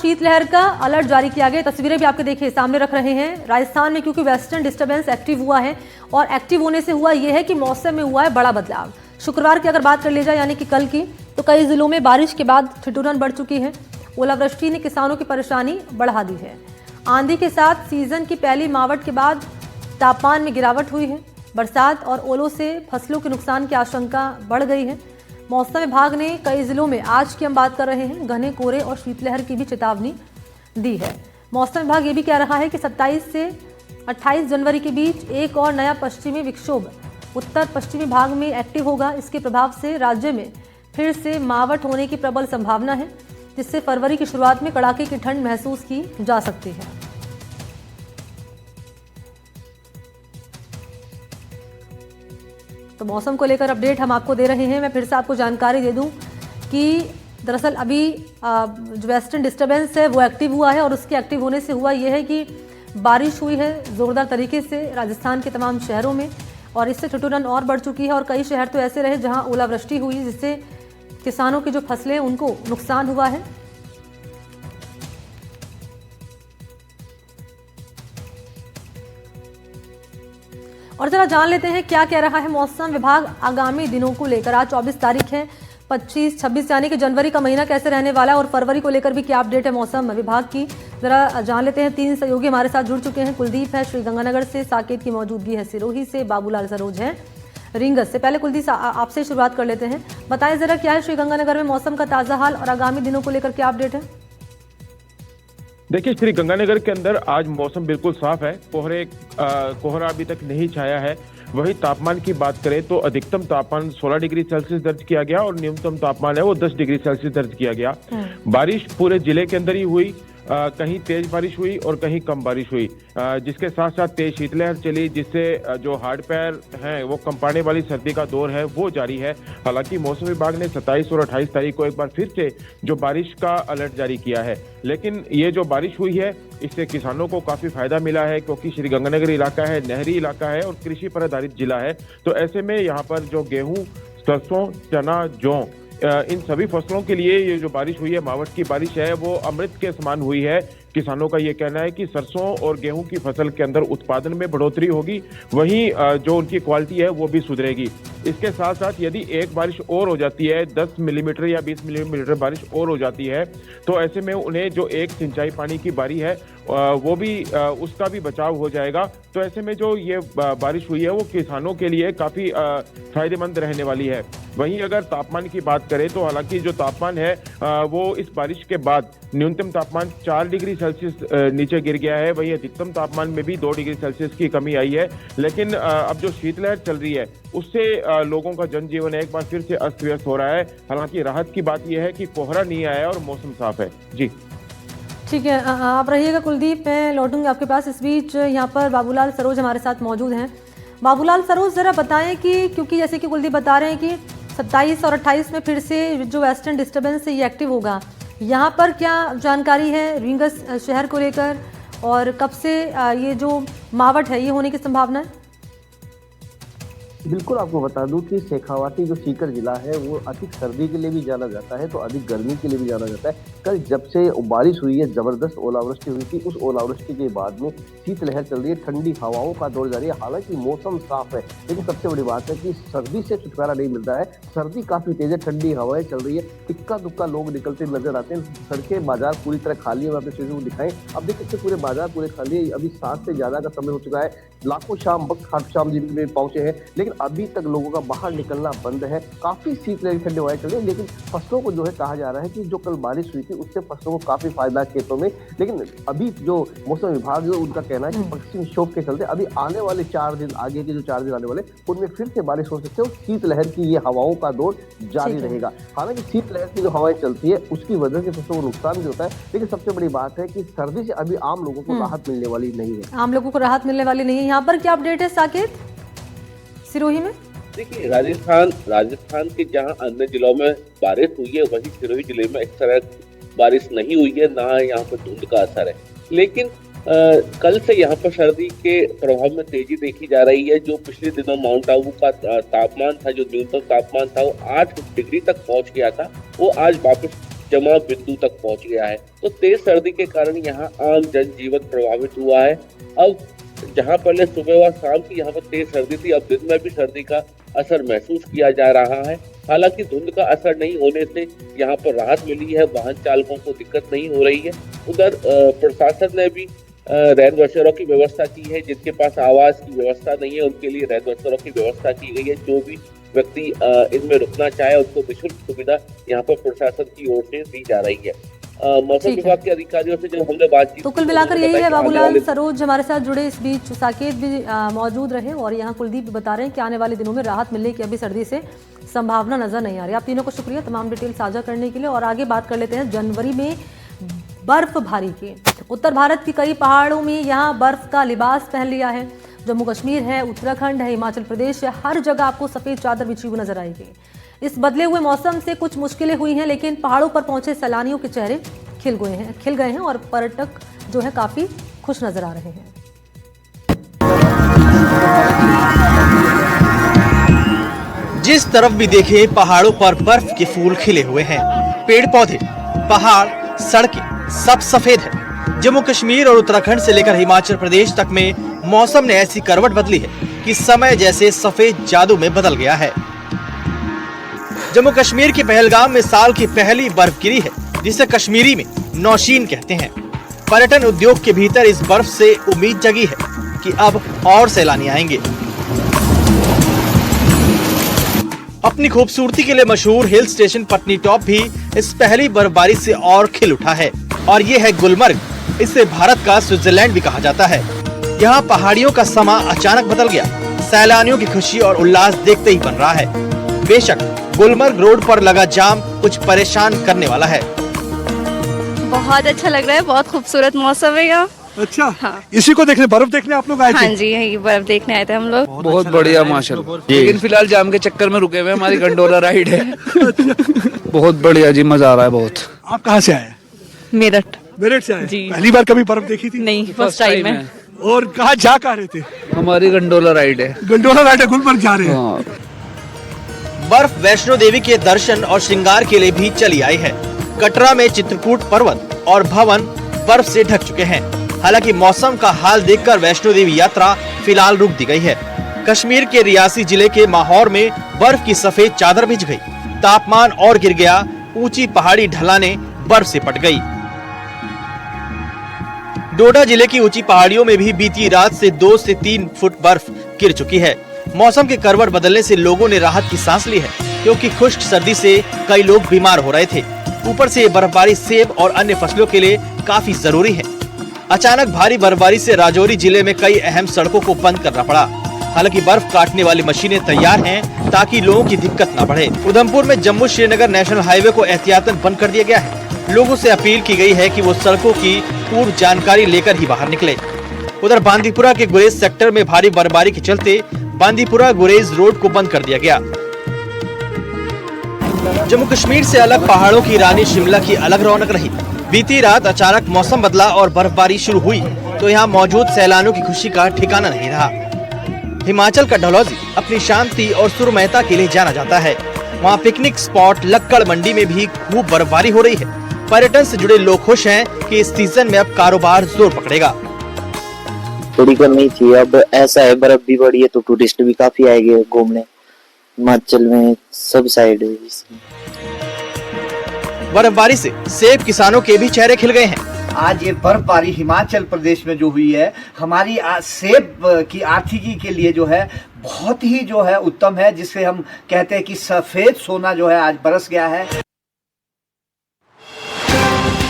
शीतलहर का अलर्ट जारी किया गया। तस्वीरें भी आपके देखिए सामने रख रहे हैं। राजस्थान में क्योंकि वेस्टर्न डिस्टर्बेंस एक्टिव हुआ है और एक्टिव होने से हुआ यह है कि मौसम में हुआ है बड़ा बदलाव। शुक्रवार की अगर बात कर ली जाए यानी कि कल की, तो कई जिलों में बारिश के बाद ठिठुरन बढ़ चुकी है। ओलावृष्टि ने किसानों की परेशानी बढ़ा दी है। आंधी के साथ सीजन की पहली मावट के बाद तापमान में गिरावट हुई है। बरसात और ओलों से फसलों के नुकसान की आशंका बढ़ गई है। मौसम विभाग ने कई जिलों में, आज की हम बात कर रहे हैं, घने कोहरे और शीतलहर की भी चेतावनी दी है। मौसम विभाग ये भी कह रहा है कि 27 से 28 जनवरी के बीच एक और नया पश्चिमी विक्षोभ उत्तर पश्चिमी भाग में एक्टिव होगा। इसके प्रभाव से राज्य में फिर से मावट होने की प्रबल संभावना है, जिससे फरवरी की शुरुआत में कड़ाके की ठंड महसूस की जा सकती है। तो मौसम को लेकर अपडेट हम आपको दे रहे हैं। मैं फिर से आपको जानकारी दे दूं कि दरअसल अभी जो वेस्टर्न डिस्टर्बेंस है वो एक्टिव हुआ है और उसके एक्टिव होने से हुआ ये है कि बारिश हुई है ज़ोरदार तरीके से राजस्थान के तमाम शहरों में, और इससे ठिठुरन और बढ़ चुकी है। और कई शहर तो ऐसे रहे जहां ओलावृष्टि हुई, जिससे किसानों की जो फसलें उनको नुकसान हुआ है। और जरा जान लेते हैं क्या कह रहा है मौसम विभाग आगामी दिनों को लेकर। आज 24 तारीख है, 25, 26 यानी कि जनवरी का महीना कैसे रहने वाला है और फरवरी को लेकर भी क्या अपडेट है मौसम विभाग की, जरा जान लेते हैं। 3 सहयोगी हमारे साथ जुड़ चुके हैं। कुलदीप है श्रीगंगानगर से, साकेत की मौजूदगी है सिरोही से, बाबूलाल सरोज है रींगस से। पहले कुलदीप आपसे शुरुआत कर लेते हैं, बताएं जरा क्या है श्रीगंगानगर में मौसम का ताजा हाल और आगामी दिनों को लेकर क्या अपडेट है। देखिए, श्री गंगानगर के अंदर आज मौसम बिल्कुल साफ है। कोहरा अभी तक नहीं छाया है। वही तापमान की बात करें तो अधिकतम तापमान 16 डिग्री सेल्सियस दर्ज किया गया और न्यूनतम तापमान है वो 10 डिग्री सेल्सियस दर्ज किया गया। बारिश पूरे जिले के अंदर ही हुई। कहीं तेज बारिश हुई और कहीं कम बारिश हुई, जिसके साथ साथ तेज शीतलहर चली, जिससे जो हार्ड पैर हैं वो कंपाने वाली सर्दी का दौर है वो जारी है। हालांकि मौसम विभाग ने 27 और 28 तारीख को एक बार फिर से जो बारिश का अलर्ट जारी किया है, लेकिन ये जो बारिश हुई है इससे किसानों को काफी फायदा मिला है, क्योंकि श्रीगंगानगर इलाका है, नहरी इलाका है और कृषि पर आधारित जिला है। तो ऐसे में यहाँ पर जो गेहूं, सरसों, चना, जौ, इन सभी फसलों के लिए ये जो बारिश हुई है, मावठ की बारिश है, वो अमृत के समान हुई है। किसानों का ये कहना है कि सरसों और गेहूं की फसल के अंदर उत्पादन में बढ़ोतरी होगी, वहीं जो उनकी क्वालिटी है वो भी सुधरेगी। इसके साथ साथ यदि एक बारिश और हो जाती है, 10 मिलीमीटर या 20 मिलीमीटर बारिश और हो जाती है, तो ऐसे में उन्हें जो एक सिंचाई पानी की बारी है वो भी उसका भी बचाव हो जाएगा। तो ऐसे में जो ये बारिश हुई है वो किसानों के लिए काफी फायदेमंद रहने वाली है। वहीं अगर तापमान की बात करें तो हालांकि जो तापमान है वो इस बारिश के बाद न्यूनतम तापमान 4 डिग्री सेल्सियस नीचे गिर गया है। वहीं अधिकतम तापमान में भी 2 डिग्री सेल्सियस की कमी आई है। लेकिन अब जो शीतलहर चल रही है उससे लोगों का जनजीवन एक बार फिर से अस्त व्यस्त हो रहा है। हालांकि राहत की बात यह है कि कोहरा नहीं आया और मौसम साफ है। जी ठीक है, आप रहिएगा कुलदीप, मैं लौटूंगी आपके पास। इस बीच यहाँ पर बाबूलाल सरोज हमारे साथ मौजूद हैं। बाबूलाल सरोज, जरा बताएं कि क्योंकि जैसे कि कुलदीप बता रहे हैं कि 27 और 28 में फिर से जो वेस्टर्न डिस्टर्बेंस है ये एक्टिव होगा, यहाँ पर क्या जानकारी है रींगस शहर को लेकर और कब से ये जो मावट है ये होने की संभावना है? बिल्कुल, आपको बता दूं कि शेखावाटी जो सीकर जिला है वो अधिक सर्दी के लिए भी जाना जाता है, तो अधिक गर्मी के लिए भी जाना जाता है। कल जब से बारिश हुई है, जबरदस्त ओलावृष्टि हुई थी, उस ओलावृष्टि के बाद में शीतलहर चल रही है, ठंडी हवाओं का दौर जारी है। हालांकि मौसम साफ है, लेकिन सबसे बड़ी बात है कि सर्दी से छुटकारा नहीं मिलता है। सर्दी काफी तेज है, ठंडी हवाएं चल रही है, इक्का दुक्का लोग निकलते नजर आते हैं। सड़कें, बाजार पूरी तरह खाली है। आपने चीजों को दिखाएं, अब देख सकते पूरे बाजार पूरे खाली है। अभी 7 से ज्यादा का समय हो चुका है। लाखों शाम वक्त खाटू श्याम जी में पहुंचे हैं, लेकिन अभी तक लोगों का बाहर निकलना बंद है। काफी शीतलहर ठंडी हवाएं चल रही है, लेकिन फसलों को जो है कहा जा रहा है कि जो कल बारिश हुई थी उससे फसलों को काफी फायदा खेतों में। लेकिन अभी जो मौसम विभाग है उनका कहना है कि पश्चिमी विक्षोभ के चलते अभी आने वाले 4 दिन, आगे के जो 4 दिन आने वाले, उनमें फिर से बारिश हो सकती है और शीतलहर की ये हवाओं का दौर जारी रहेगा। हालांकि शीतलहर की जो हवाएं चलती है उसकी वजह से फसलों को नुकसान भी होता है, लेकिन सबसे बड़ी बात है कि सर्दी से अभी आम लोगों को राहत मिलने वाली नहीं है। आम लोगों को राहत मिलने वाली नहीं है। यहाँ पर क्या अपडेट है साकेत सिरोही में? देखिए, राजस्थान के जहां अन्य जिलों में बारिश हुई है, वहीं सिरोही जिले में इस तरह बारिश नहीं हुई है, ना यहाँ पर धुंध का असर है। लेकिन कल से यहाँ पर सर्दी के प्रभाव में तेजी देखी जा रही है। जो पिछले दिनों माउंट आबू का तापमान था, जो न्यूनतम तापमान था वो 8 डिग्री तक पहुंच गया था, वो आज वापस जमाव बिंदु तक पहुंच गया है। तो तेज सर्दी के कारण यहाँ आम जनजीवन प्रभावित हुआ है। अब जहाँ पहले सुबह व शाम की यहाँ पर तेज सर्दी थी, अब दिन में भी सर्दी का असर महसूस किया जा रहा है। हालांकि धुंध का असर नहीं होने से यहाँ पर राहत मिली है, वाहन चालकों को दिक्कत नहीं हो रही है। उधर प्रशासन ने भी रैन बसेरों की व्यवस्था की है। जिनके पास आवास की व्यवस्था नहीं है उनके लिए रैन बसेरों की व्यवस्था की गई है। जो भी व्यक्ति इनमें रुकना चाहे उनको निःशुल्क सुविधा यहाँ पर प्रशासन की ओर से दी जा रही है। मौसम विभाग के अधिकारियों से जब हमने बात की तो कुल मिलाकर यही है। बाबूलाल सरोज हमारे साथ जुड़े, इस बीच साकेत भी मौजूद रहे और यहाँ कुलदीप भी बता रहे हैं कि आने वाले दिनों में राहत मिलने की अभी सर्दी से संभावना नजर नहीं आ रही। आप तीनों को शुक्रिया तमाम डिटेल साझा करने के लिए। और आगे बात कर लेते हैं जनवरी में बर्फबारी की। उत्तर भारत की कई पहाड़ों में यहाँ बर्फ का लिबास पहन लिया है। जम्मू कश्मीर है, उत्तराखंड है, हिमाचल प्रदेश है, हर जगह आपको सफेद चादर बिछी हुई नजर आएगी। इस बदले हुए मौसम से कुछ मुश्किलें हुई हैं, लेकिन पहाड़ों पर पहुंचे सैलानियों के चेहरे खिल गए हैं और पर्यटक जो है काफी खुश नजर आ रहे हैं। जिस तरफ भी देखे पहाड़ों पर बर्फ के फूल खिले हुए हैं। पेड़ पौधे, पहाड़, सड़कें सब सफेद है। जम्मू कश्मीर और उत्तराखंड से लेकर हिमाचल प्रदेश तक में मौसम ने ऐसी करवट बदली है कि समय जैसे सफेद जादू में बदल गया है। जम्मू कश्मीर के पहलगाम में साल की पहली बर्फ गिरी है, जिसे कश्मीरी में नौशीन कहते हैं। पर्यटन उद्योग के भीतर इस बर्फ से उम्मीद जगी है कि अब और सैलानी आएंगे। अपनी खूबसूरती के लिए मशहूर हिल स्टेशन पटनी टॉप भी इस पहली बर्फबारी से और खिल उठा है। और ये है गुलमर्ग। इसे भारत का स्विट्जरलैंड भी कहा जाता है। यहाँ पहाड़ियों का समा अचानक बदल गया। सैलानियों की खुशी और उल्लास देखते ही बन रहा है। बेशक गुलमर्ग रोड पर लगा जाम कुछ परेशान करने वाला है। बहुत अच्छा लग रहा है, बहुत खूबसूरत मौसम है यहाँ। अच्छा, हाँ। इसी को देखने, बर्फ देखने आप लोग आए थे? हाँ जी, यही बर्फ देखने आए थे हम लोग। बहुत बढ़िया माशाल्लाह। लेकिन फिलहाल जाम के चक्कर में रुके हुए, हमारी गंडोला राइड है। बहुत बढ़िया जी, मजा आ रहा है बहुत। आप कहाँ से आए? मेरठ। मेरठ से आए? जी। पहली बार कभी बर्फ देखी थी? नहीं, फर्स्ट टाइम है। और कहाँ जा रहे थे? हमारी गंडोला राइड है। गंडोला राइड है, गुलमर्ग जा रहे हैं। हाँ। बर्फ वैष्णो देवी के दर्शन और श्रृंगार के लिए भी चली आई है। कटरा में चित्रकूट पर्वत और भवन बर्फ से ढक चुके हैं। हालांकि मौसम का हाल देखकर वैष्णो देवी यात्रा फिलहाल रुक दी गई है। कश्मीर के रियासी जिले के माहौर में बर्फ की सफेद चादर बिछ गई। तापमान और गिर गया। ऊंची पहाड़ी ढलानें बर्फ से पट गई। डोडा जिले की ऊंची पहाड़ियों में भी बीती रात से 2 से 3 फुट बर्फ गिर चुकी है। मौसम के करवट बदलने से लोगों ने राहत की सांस ली है, क्योंकि खुश्क सर्दी से कई लोग बीमार हो रहे थे। ऊपर से ये बर्फबारी सेब और अन्य फसलों के लिए काफी जरूरी है। अचानक भारी बर्फबारी से राजौरी जिले में कई अहम सड़कों को बंद करना पड़ा। हालांकि बर्फ काटने वाली मशीनें तैयार हैं ताकि लोगों की दिक्कत न बढ़े। उधमपुर में जम्मू श्रीनगर नेशनल हाईवे को एहतियातन बंद कर दिया गया है। लोगों से अपील की गई है कि वो सड़कों की पूर्व जानकारी लेकर ही बाहर निकले। उधर बांदीपुरा के गुरेज सेक्टर में भारी बर्फबारी के चलते बांदीपुरा गुरेज रोड को बंद कर दिया गया। जम्मू कश्मीर से अलग पहाड़ों की रानी शिमला की अलग रौनक रही। बीती रात अचानक मौसम बदला और बर्फबारी शुरू हुई तो यहाँ मौजूद सैलानियों की खुशी का ठिकाना नहीं रहा। हिमाचल का डलहौजी अपनी शांति और सुरम्यता के लिए जाना जाता है। वहाँ पिकनिक स्पॉट लक्कड़ मंडी में भी खूब बर्फबारी हो रही है। पर्यटन से जुड़े लोग खुश हैं कि इस सीजन में अब कारोबार जोर पकड़ेगा। थोड़ी करनी चाहिए, अब ऐसा है बर्फ भी बढ़ी है तो टूरिस्ट भी काफी आएंगे घूमने। हिमाचल में सब साइड है। बर्फबारी से सेब किसानों के भी चेहरे खिल गए हैं। आज ये बर्फबारी हिमाचल प्रदेश में जो हुई है, हमारी सेब की आर्थिकी के लिए जो है बहुत ही जो है उत्तम है, जिससे हम कहते हैं कि सफेद सोना जो है आज बरस गया है।